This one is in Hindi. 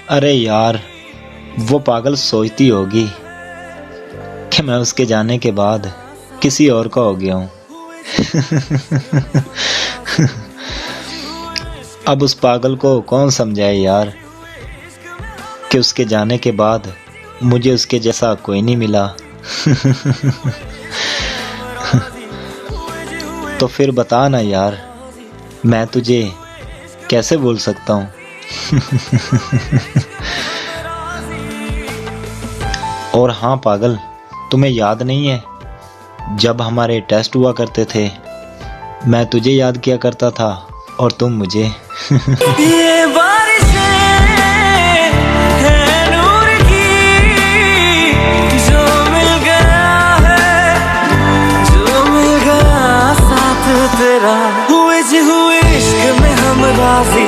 अरे यार, वो पागल सोचती होगी कि मैं उसके जाने के बाद किसी और का हो गया हूँ। अब उस पागल को कौन समझाए यार कि उसके जाने के बाद मुझे उसके जैसा कोई नहीं मिला। तो फिर बता ना यार, मैं तुझे कैसे भूल सकता हूँ। और हाँ पागल, तुम्हें याद नहीं है जब हमारे टेस्ट हुआ करते थे, मैं तुझे याद किया करता था और तुम मुझे। ये बारिशें हैं नूर की, जो मिल गया है, जो मिल गया साथ तेरा। हुए जी हुए इश्क में हम राजी,